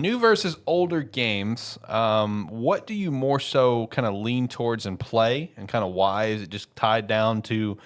new versus older games. What do you more so kind of lean towards and play, and kind of why? Is it just tied down to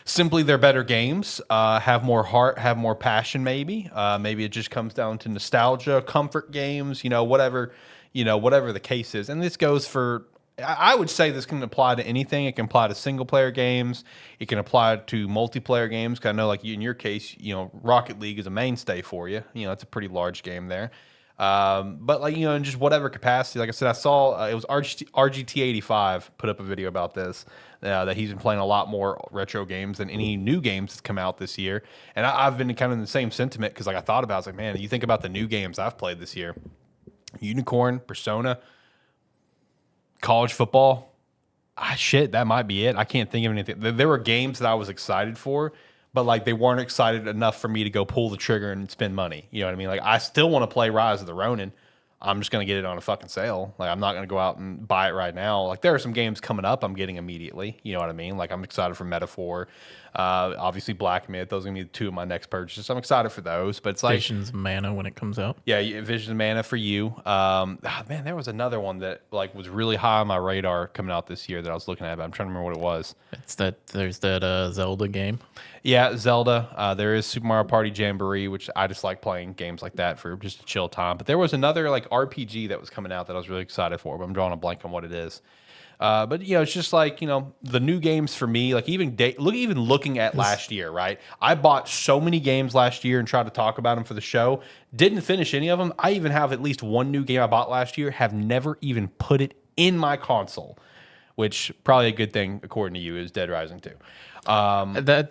simply they're better games, have more heart, have more passion? Maybe it just comes down to nostalgia, comfort games. Whatever the case is, and this goes for. I would say this can apply to anything. It can apply to single player games. It can apply to multiplayer games. 'Cause I know, like in your case, Rocket League is a mainstay for you. It's a pretty large game there. But in just whatever capacity, like I said, I saw it was RGT85 put up a video about this, that he's been playing a lot more retro games than any new games that's come out this year. And I've been kind of in the same sentiment because I thought about it, I was like, man, you think about the new games I've played this year: Unicorn, Persona, college football. Shit, that might be it. I can't think of anything. There were games that I was excited for, but like they weren't excited enough for me to go pull the trigger and spend money. You know what I mean? Like I still want to play Rise of the Ronin. I'm just going to get it on a fucking sale. Like I'm not going to go out and buy it right now. Like there are some games coming up I'm getting immediately. You know what I mean? Like I'm excited for Metaphor. Obviously Black Myth. Those are going to be two of my next purchases. I'm excited for those. But it's like Visions of Mana when it comes out. Yeah, Visions of Mana for you. Man, there was another one that like was really high on my radar coming out this year that I was looking at, but I'm trying to remember what it was. There's that Zelda game. Yeah, Zelda. There is Super Mario Party Jamboree, which I just like playing games like that for just a chill time. But there was another like RPG that was coming out that I was really excited for, but I'm drawing a blank on what it is. But it's just like the new games for me. Like even looking at last year, right? I bought so many games last year and tried to talk about them for the show. Didn't finish any of them. I even have at least one new game I bought last year. Have never even put it in my console, which probably a good thing according to you is Dead Rising 2. Or Dead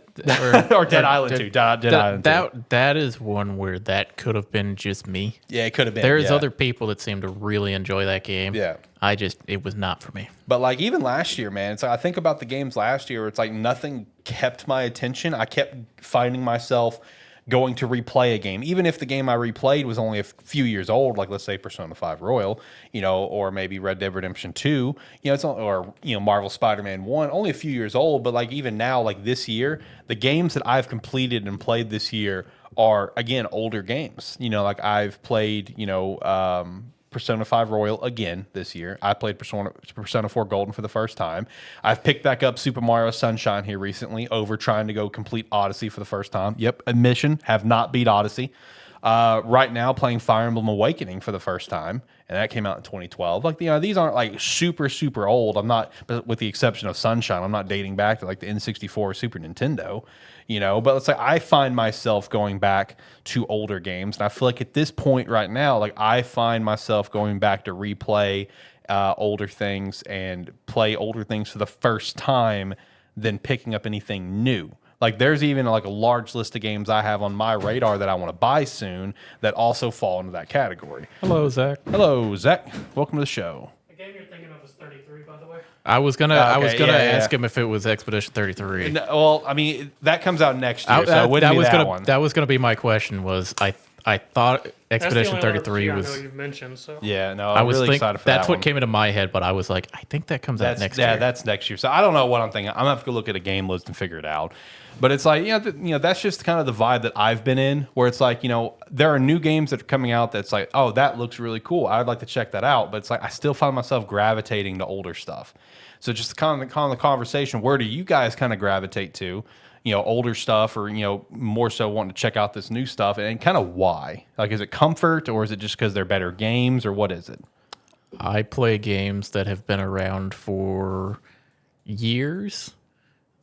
Island 2. Dead Island 2. That is one where that could have been just me. Yeah, it could have been. There's other people that seem to really enjoy that game. Yeah. It was not for me. But like even last year, man, it's like I think about the games last year, it's like nothing kept my attention. I kept finding myself going to replay a game, even if the game I replayed was only a few years old, like let's say Persona 5 Royal, or maybe Red Dead Redemption 2, or Marvel Spider-Man 1, only a few years old. But like even now, like this year, the games that I've completed and played this year are again older games. Like I've played, Persona 5 Royal again this year. I played Persona 4 Golden for the first time. I've picked back up Super Mario Sunshine here recently over trying to go complete Odyssey for the first time. Yep, admission, have not beat Odyssey. Right now playing Fire Emblem Awakening for the first time, and that came out in 2012. Like, these aren't like super, super old. I'm not, but with the exception of Sunshine, I'm not dating back to like the N64 or Super Nintendo, but it's like I find myself going back to older games. And I feel like at this point right now, like I find myself going back to replay older things and play older things for the first time than picking up anything new. Like there's even like a large list of games I have on my radar that I want to buy soon that also fall into that category. Hello, Zach. Hello, Zach. Welcome to the show. The game you're thinking of is 33, by the way. I was gonna ask him if it was Expedition 33. No, well, I mean that comes out next year, so it wouldn't be that one. That was gonna be my question. Was I thought Expedition 33 was. I know you've mentioned, so. Yeah, no, I'm really excited for that. That's what came into my head, but I was like, I think that comes out next year. Yeah, that's next year. So I don't know what I'm thinking. I'm gonna have to go look at a game list and figure it out. But it's like, that's just kind of the vibe that I've been in, where it's like, there are new games that are coming out that's like, oh, that looks really cool. I'd like to check that out. But it's like I still find myself gravitating to older stuff. So just kind of the conversation, where do you guys kind of gravitate to? Older stuff, or more so wanting to check out this new stuff, and kind of why? Like, is it comfort, or is it just because they're better games, or what is it? I play games that have been around for years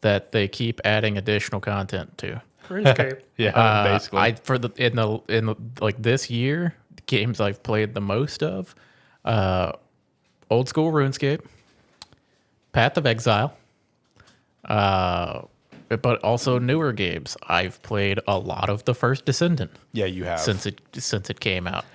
that they keep adding additional content to. RuneScape. Yeah, basically. In the like this year, games I've played the most of, old school RuneScape, Path of Exile, but also newer games. I've played a lot of the first Descendant. Yeah, you have since it came out.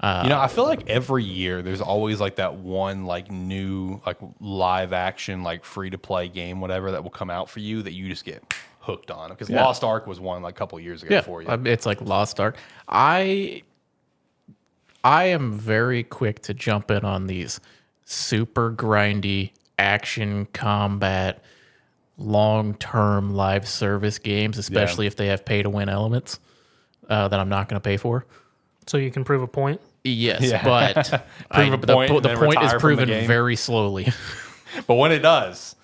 I feel like every year there's always like that one like new like live action like free to play game, whatever, that will come out for you that you just get hooked on. Because Lost Ark was one like a couple of years ago for you. It's like Lost Ark. I am very quick to jump in on these super grindy action combat long-term live service games, especially if they have pay-to-win elements that I'm not going to pay for. So you can prove a point? Yes, Yeah. but Prove a point and the then point is retire from the proven game. very slowly. But when it does,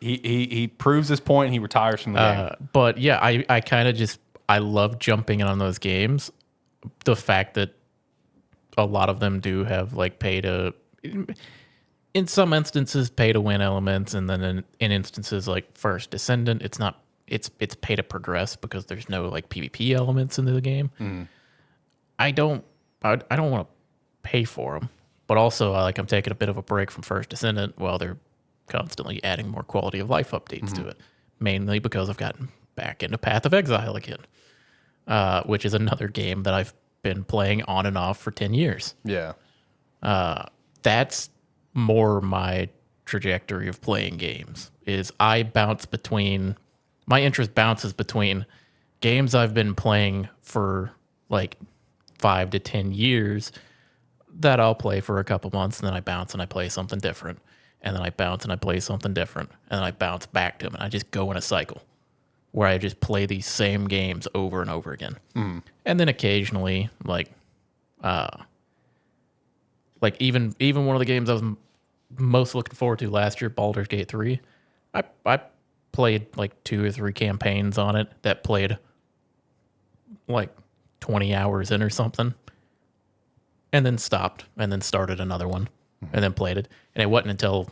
he proves his point and he retires from the game. But yeah, I kind of just I love jumping in on those games. The fact that a lot of them do have like pay to, in some instances, pay to win elements, and then in instances like First Descendant, it's not it's pay to progress because there's no like PvP elements into the game. I don't want to pay for them, but also like I'm taking a bit of a break from First Descendant while they're constantly adding more quality of life updates to it, mainly because I've gotten back into Path of Exile again, which is another game that I've been playing on and off for 10 years. Yeah. That's more my trajectory of playing games is I bounce between my interest bounces between games I've been playing for like 5 to 10 years that I'll play for a couple months, and then I bounce and I play something different, and then I bounce and I play something different, and then I bounce back to them, and I just go in a cycle where I just play these same games over and over again. And then occasionally like even one of the games I was most looking forward to last year, Baldur's Gate 3, I played like 2 or 3 campaigns on it that played like 20 hours in or something, and then stopped and then started another one and then played it. And it wasn't until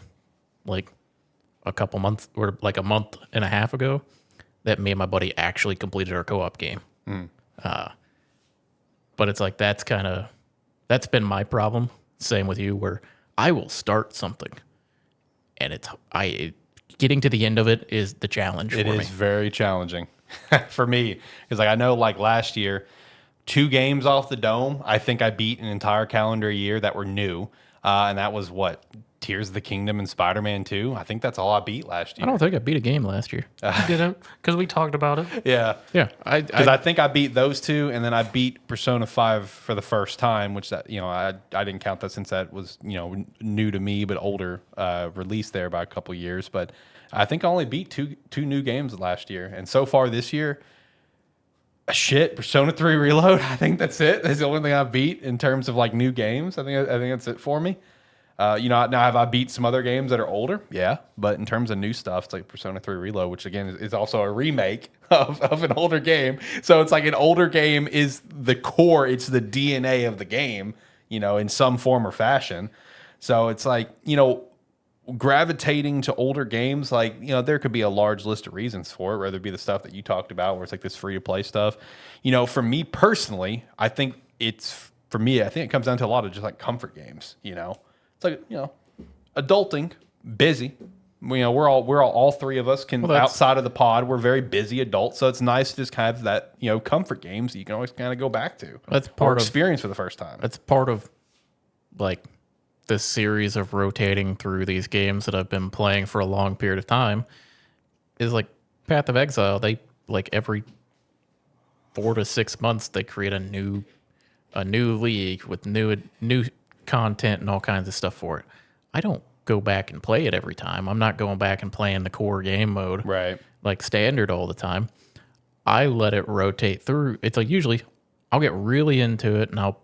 like a couple months or like a month and a half ago that me and my buddy actually completed our co-op game. But it's like that's been my problem. Same with you, where I will start something and getting to the end of it is the challenge for It me. is very challenging for me because like I know like last year, 2 games off the dome, I think I beat an entire calendar year that were new, and that was what Tears of the Kingdom and Spider-Man 2. I think that's all I beat last year. I don't think I beat a game last year. Didn't because we talked about it. Yeah, Yeah, because I think I beat those 2, and then I beat Persona 5 for the first time, which that I didn't count that since that was new to me but older, released there by a couple years. But I think I only beat two new games last year, and so far this year. Persona 3 Reload. I think that's it. That's the only thing I beat in terms of like new games. I think that's it for me. Now have I beat some other games that are older? Yeah, but in terms of new stuff, it's like Persona 3 Reload, which again is also a remake of an older game. So it's like an older game is the core. It's the DNA of the game, in some form or fashion. So it's like gravitating to older games, like there could be a large list of reasons for it, whether it be the stuff that you talked about where it's like this free to play stuff. For me personally, I think it comes down to a lot of just like comfort games. It's like adulting, busy. We're all 3 of us can outside of the pod, we're very busy adults, so it's nice to just kind of have that comfort games that you can always kind of go back to. That's or part of experience for the first time. That's part of like this series of rotating through these games that I've been playing for a long period of time is like Path of Exile. They like every 4 to 6 months they create a new league with new content and all kinds of stuff for it. I don't go back and play it every time. I'm not going back and playing the core game mode Right. like standard all the time. I let it rotate through. It's like usually I'll get really into it and I'll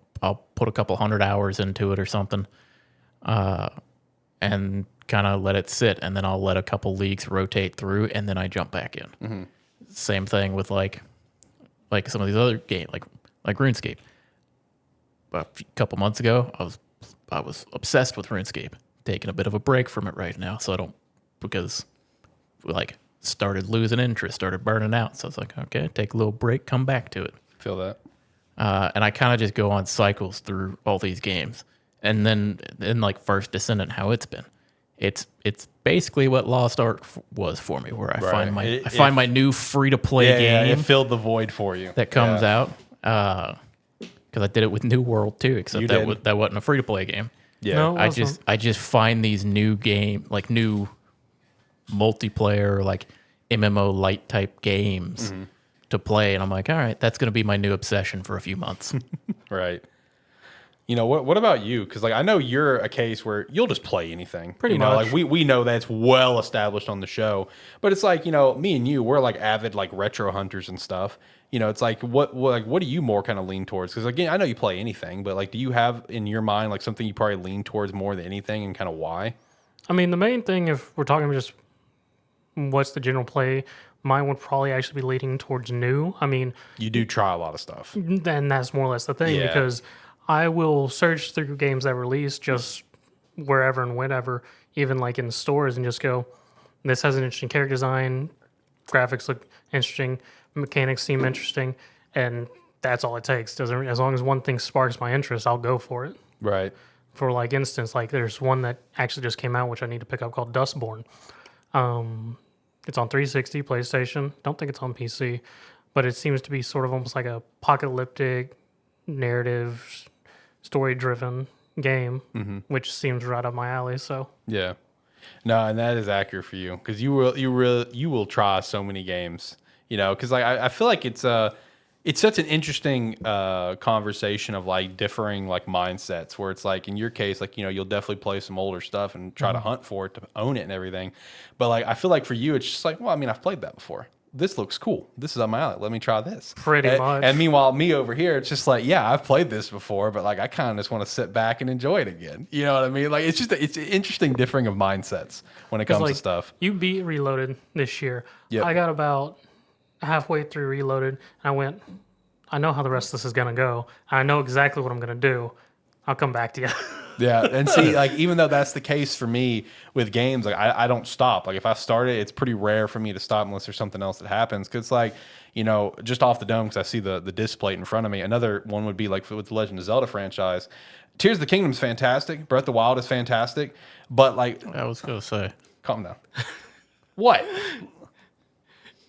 put a couple 100 hours into it or something. And kind of let it sit, and then I'll let a couple leagues rotate through, and then I jump back in. Same thing with like some of these other games, like RuneScape. A couple months ago, I was obsessed with RuneScape. Taking a bit of a break from it right now, because started losing interest, started burning out. So I was like, okay, take a little break, come back to it. Feel that. And I kind of just go on cycles through all these games. And then in like First Descendant, how it's been, it's basically what Lost Ark was for me, where I find my new free to play game. It filled the void for you that comes out. Because I did it with New World too, except that wasn't a free to play game. Yeah, No, I just find these new new multiplayer like MMO light type games to play, and I'm like, all right, that's going to be my new obsession for a few months. right. You know, what about you? Because like I know you're a case where you'll just play anything. Pretty you know, much. Like we know that it's well established on the show, but it's like, me and you, we're like avid like retro hunters and stuff. It's like what do you more kind of lean towards? Because again, I know you play anything, but like, do you have in your mind like something you probably lean towards more than anything, and kind of why? I mean, the main thing, if we're talking just what's the general play, mine would probably actually be leading towards new. I mean, You do try a lot of stuff. then that's more or less the thing Yeah. because I will search through games that release just wherever and whenever, even like in stores, and just go, this has an interesting character design, graphics look interesting, mechanics seem interesting, and that's all it takes. Doesn't as long as one thing sparks my interest, I'll go for it. Right. For like instance, like there's one that actually just came out which I need to pick up called Dustborn. It's on 360, PlayStation. Don't think it's on PC, but it seems to be sort of almost like a apocalyptic narrative, story-driven game, which seems right up my alley. So Yeah. No, and that is accurate for you because you will try so many games. Because like I feel like it's such an interesting conversation of like differing like mindsets where it's like in your case like you'll definitely play some older stuff and try to hunt for it to own it and everything, but like I feel like for you it's just like, well, I mean, I've played that before. This looks cool. This is on my alley. Let me try this. Pretty much. And meanwhile, me over here, it's just like, yeah, I've played this before, but like I kind of just want to sit back and enjoy it again. You know what I mean? Like it's just it's an interesting differing of mindsets when it comes like to stuff. you beat Reloaded this year. Yep. I got about halfway through Reloaded, and I went, I know how the rest of this is gonna go. I know exactly what I'm gonna do. I'll come back to you. Yeah, and see, like even though that's the case for me with games, like I don't stop. Like if I start it, it's pretty rare for me to stop unless there's something else that happens. Because like just off the dome, because I see the display in front of me. Another one would be like with the Legend of Zelda franchise. Tears of the Kingdom is fantastic. Breath of the Wild is fantastic. But like, I was gonna say, calm down. What?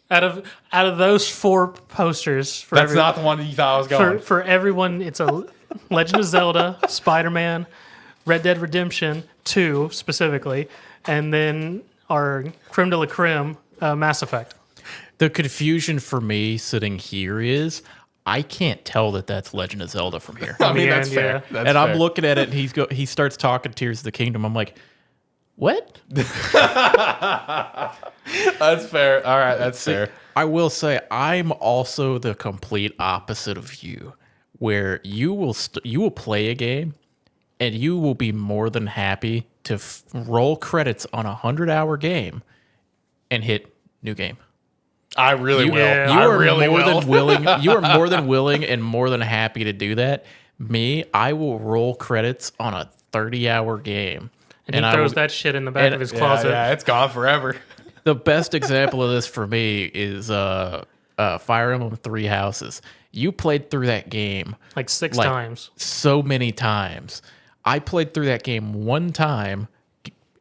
Out of those 4 posters, for That's not the one that you thought I was going. for everyone, it's a Legend of Zelda, Spider-Man, Red Dead Redemption 2 specifically, and then our creme de la creme, Mass Effect. the confusion for me sitting here is I can't tell that that's Legend of Zelda from here. I mean, Yeah, that's fair. yeah. That's And I'm fair. looking at it, and he starts talking Tears of the Kingdom. I'm like, what? That's fair. All right, that's fair. I will say I'm also the complete opposite of you, where you will play a game, and you will be more than happy to roll credits on a 100-hour game, and hit new game. I really will. Yeah. You I are really more will. than willing. You are more than willing and more than happy to do that. Me, I will roll credits on a 30-hour game, And he I throws will- that shit in the back and- of his Yeah, closet. yeah, it's gone forever. The best example of this for me is Fire Emblem Three Houses. You played through that game Like 6 like, times. so many times. I played through that game one time,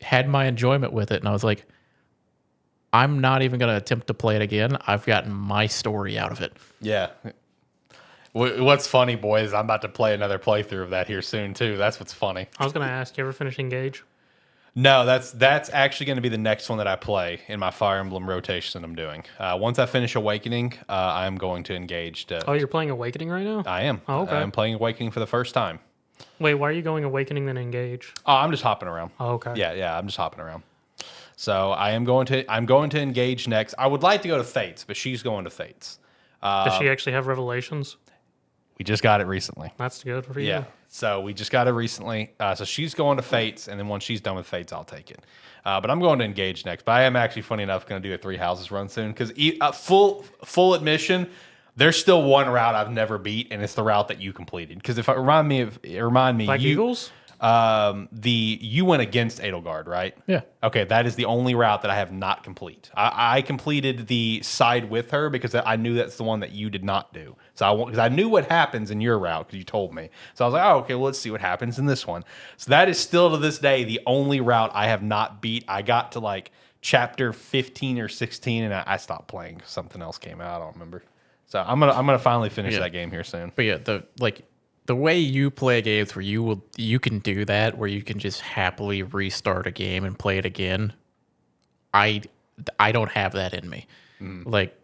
had my enjoyment with it, and I was like, I'm not even going to attempt to play it again. I've gotten my story out of it. Yeah. What's funny, boys, I'm about to play another playthrough of that here soon, too. That's what's funny. I was going to ask, you ever finish Engage? No, that's actually going to be the next one that I play in my Fire Emblem rotation that I'm doing. Once I finish Awakening, I am going to engage. Oh, you're playing Awakening right now? I am. Oh, okay. I'm playing Awakening for the first time. Wait, why are you going Awakening then Engage? Oh, I'm just hopping around. Oh, okay. Yeah, I'm just hopping around. So I'm going to engage next. I would like to go to Fates, but she's going to Fates. Does she actually have revelations? We just got it recently. That's good for you. Yeah. So we just got it recently. So she's going to Fates, and then once she's done with Fates, I'll take it. But I'm going to engage next. But I am actually, funny enough, going to do a 3 houses run soon because full admission, there's still one route I've never beat, and it's the route that you completed. Because if it remind me, Like you, Eagles? you went against Edelgard, right? Yeah. Okay, that is the only route that I have not complete. I completed the side with her because I knew that's the one that you did not do. So because I knew what happens in your route because you told me. So I was like, oh, okay, well, let's see what happens in this one. So that is still to this day the only route I have not beat. I got to like chapter 15 or 16 and I stopped playing. Something else came out. I don't remember. So I'm gonna finally finish that game here soon. But yeah, the way you play games where you can do that, where you can just happily restart a game and play it again. I don't have that in me. Like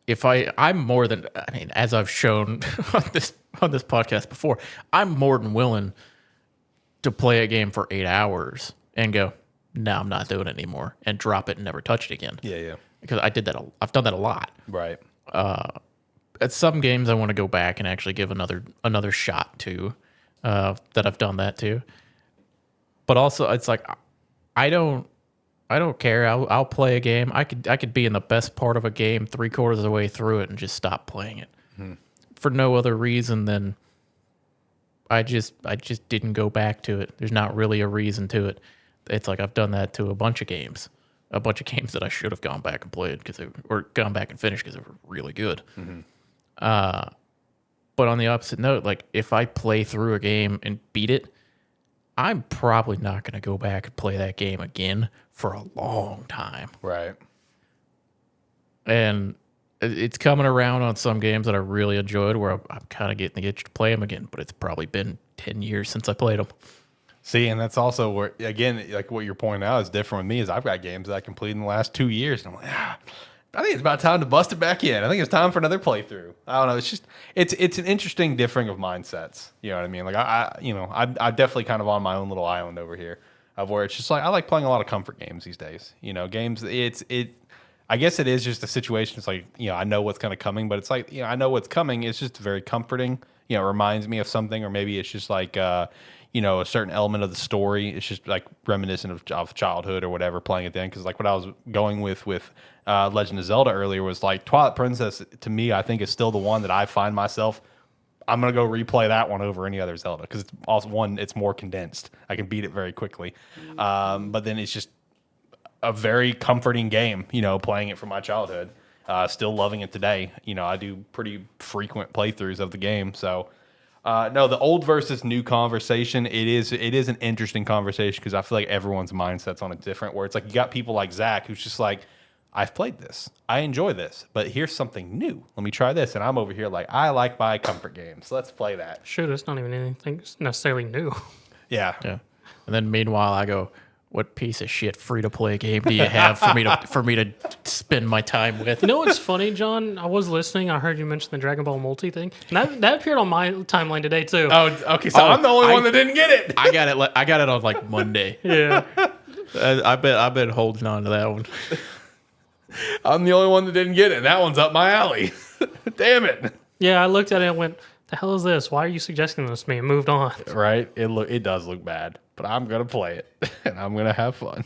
I'm more than, I mean, as I've shown on this podcast before, I'm more than willing to play a game for 8 hours and go, no, I'm not doing it anymore, and drop it and never touch it again. Yeah. Because I did that. I've done that a lot. Right. At some games, I want to go back and actually give another shot to that I've done that to. But also, it's like I don't care. I'll play a game. I could be in the best part of a game 3/4 of the way through it and just stop playing it for no other reason than I just didn't go back to it. There's not really a reason to it. It's like I've done that to a bunch of games that I should have gone back and played or gone back and finished because they were really good. But on the opposite note, like if I play through a game and beat it, I'm probably not going to go back and play that game again for a long time. Right. And it's coming around on some games that I really enjoyed where I'm kind of getting the itch to play them again, but it's probably been 10 years since I played them. See, and that's also where, again, like what you're pointing out is different with me is I've got games that I completed in the last 2 years. And I'm like, I think it's about time to bust it back in. I think it's time for another playthrough. I don't know. It's just, it's an interesting differing of mindsets. You know what I mean? Like I'm definitely kind of on my own little island over here of where it's just like, I like playing a lot of comfort games these days. You know, games, I guess it is just a situation. It's like, I know what's kind of coming, but it's like, I know what's coming. It's just very comforting. It reminds me of something, or maybe it's just like, a certain element of the story. It's just like reminiscent of childhood or whatever, playing it then. Because like what I was going with Legend of Zelda earlier was like Twilight Princess, to me, I think is still the one that I find myself, I'm going to go replay that one over any other Zelda. Because it's also one, it's more condensed. I can beat it very quickly. But then it's just a very comforting game, playing it from my childhood. Still loving it today. I do pretty frequent playthroughs of the game. So, no, the old versus new conversation, it is an interesting conversation because I feel like everyone's mindset's on it different, where it's like you got people like Zach who's just like, I've played this. I enjoy this, but here's something new. Let me try this. And I'm over here like, I like my comfort games. Let's play that. Shoot, it's not even anything necessarily new. Yeah. And then meanwhile, I go, what piece of shit free-to-play game do you have for me to spend my time with? You know what's funny, John? I was listening. I heard you mention the Dragon Ball Multi thing, and that appeared on my timeline today too. Oh, okay. So I'm the only one that didn't get it. I got it on like Monday. Yeah, I've been holding on to that one. I'm the only one that didn't get it. That one's up my alley. Damn it. yeah. I looked at it and went, "The hell is this? Why are you suggesting this to me?" And moved on. Right? It does look bad, but I'm gonna play it and I'm gonna have fun.